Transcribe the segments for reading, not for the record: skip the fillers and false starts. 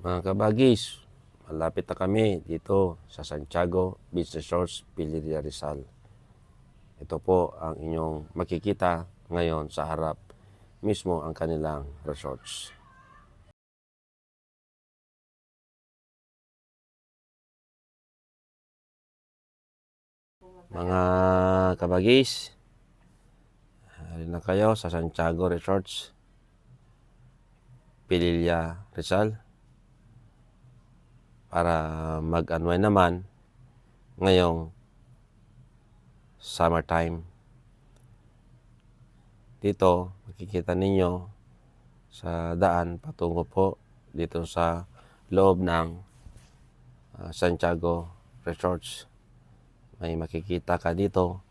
Mga kabagis, malapit na kami dito sa Santiago Beach Resorts, Pililla, Rizal. Ito po ang inyong makikita ngayon sa harap mismo ang kanilang resorts. Mga kabagis, halina na kayo sa Santiago Resorts, Pililla, Rizal para mag-unwind naman ngayong summertime. Dito, makikita ninyo sa daan patungo po dito sa loob ng Santiago Resorts. May makikita ka dito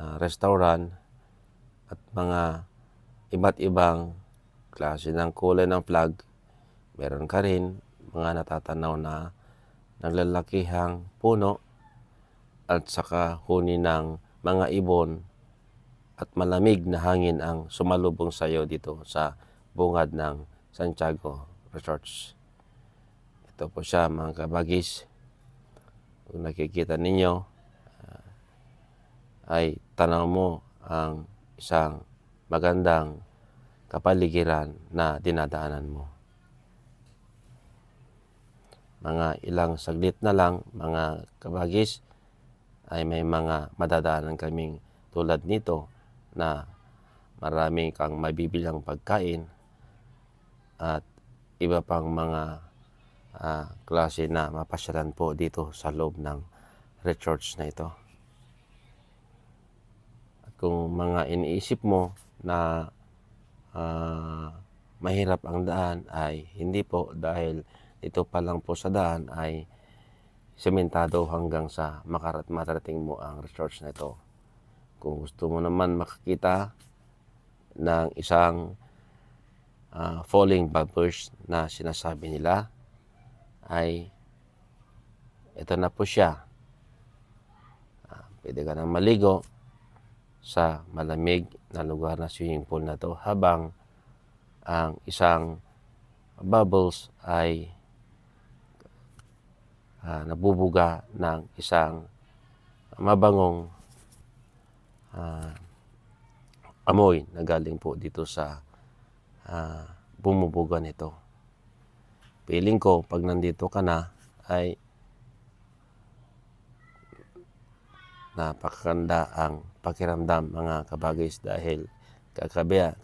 na restaurant at mga iba't ibang klase ng kulay ng flag. Meron ka rin mga natatanaw na naglalakihang puno at saka huni ng mga ibon at malamig na hangin ang sumalubong sa iyo dito sa bungad ng Santiago Resorts. Ito po siya mga kabagis. Kung nakikita ninyo ay tanaw mo ang isang magandang kapaligiran na dinadaanan mo. Mga ilang saglit na lang mga kabagis ay may mga madadaanan kaming tulad nito na maraming kang mabibilang pagkain at iba pang mga klase na mapasyalan po dito sa loob ng resorts na ito. At kung mga iniisip mo na mahirap ang daan ay hindi po, dahil ito pa lang po sa daan ay sementado hanggang sa matarating mo ang resorts na ito. Kung gusto mo naman makakita ng isang falling bubbles na sinasabi nila ay ito na po siya. Pwede ka nang maligo sa malamig na lugar na swimming pool na to habang ang isang bubbles ay nabubuga ng isang mabangong amoy na galing po dito sa bumubuga nito. Feeling ko pag nandito ka na ay napakaganda ang pakiramdam mga kabagis, dahil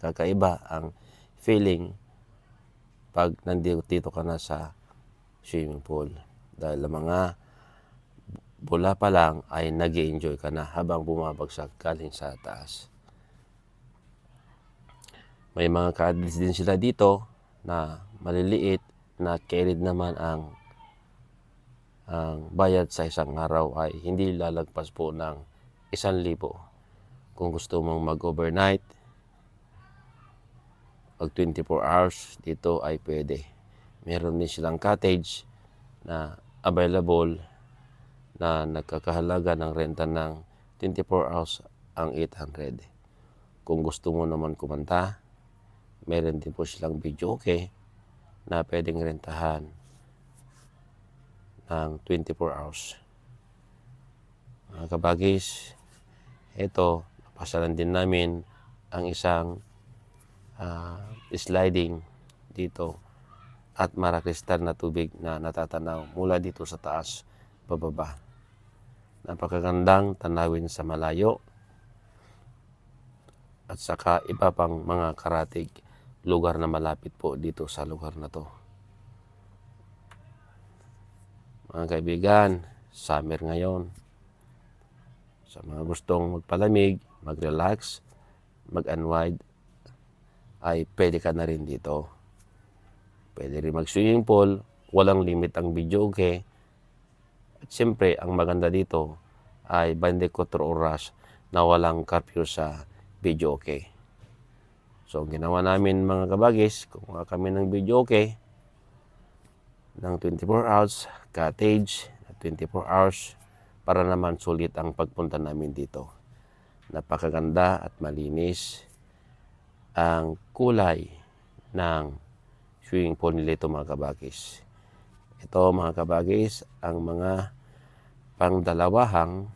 kakaiba ang feeling pag nandito ka na sa swimming pool. Dahil ang mga bula pa lang ay nag-i-enjoy ka na habang bumabagsak galing sa taas. May mga ka-adults din sila dito na maliliit na carried naman ang bayad sa isang araw ay hindi lalagpas po ng 1,000. Kung gusto mong mag-overnight, mag 24 hours, dito ay pwede. Meron din silang cottage na available na nagkakahalaga ng renta ng 24 hours ang 800. Kung gusto mo naman kumanta, meron din po silang video okay na pwedeng rentahan ng 24 hours. Mga kabagis, ito, napasalan din namin ang isang sliding dito at marakristal na tubig na natatanaw mula dito sa taas bababa. Napakagandang tanawin sa malayo at saka iba pang mga karatig lugar na malapit po dito sa lugar na to. Mga kaibigan, summer ngayon. Sa mga gustong magpalamig, mag-relax, mag-unwind, ay pwede ka na rin dito. Pwede rin mag-swimming pool, walang limit ang video okay. At siyempre, ang maganda dito ay 24 oras na walang curfew sa video okay. So, ginawa namin mga kabagis, kumuha kami ng video okay ng 24 hours, cottage, 24 hours, para naman sulit ang pagpunta namin dito. Napakaganda at malinis ang kulay ng swimming pool nila ito mga kabagis. Ito mga kabagis, ang mga pangdalawahang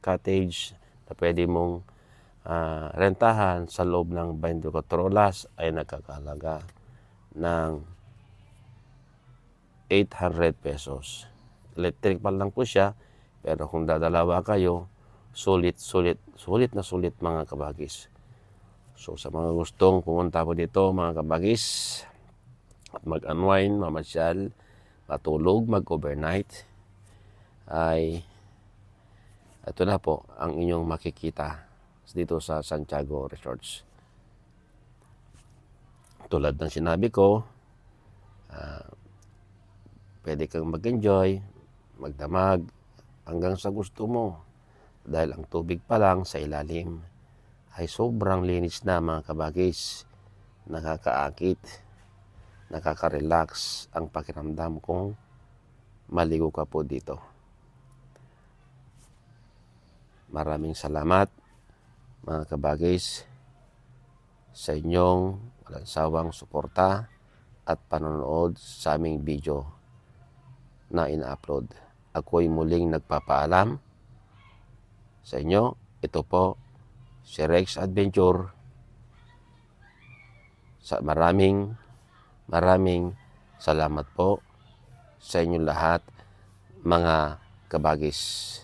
cottage na pwede mong rentahan sa loob ng 24 oras ay nagkakahalaga ng 800 pesos. Electric pan lang po siya, pero kung dadalawa kayo, sulit na sulit mga kabagis. So sa mga gustong pumunta po dito mga kabagis, at mag-unwind, mamasyal, matulog, mag-overnight, ay ito na po ang inyong makikita dito sa Santiago Resorts. Tulad ng sinabi ko, pwede kang mag-enjoy, magdamag, hanggang sa gusto mo. Dahil ang tubig pa lang sa ilalim ay sobrang linis na mga kabagis. Nakakaakit, nakaka-relax ang pakiramdam kung maligo ka po dito. Maraming salamat mga kabagis sa inyong walang sawang suporta at panonood sa aming video na ina-upload. Ako'y muling nagpapaalam sa inyo. Ito po si Rex Adventure. Maraming salamat po sa inyong lahat mga kabagis.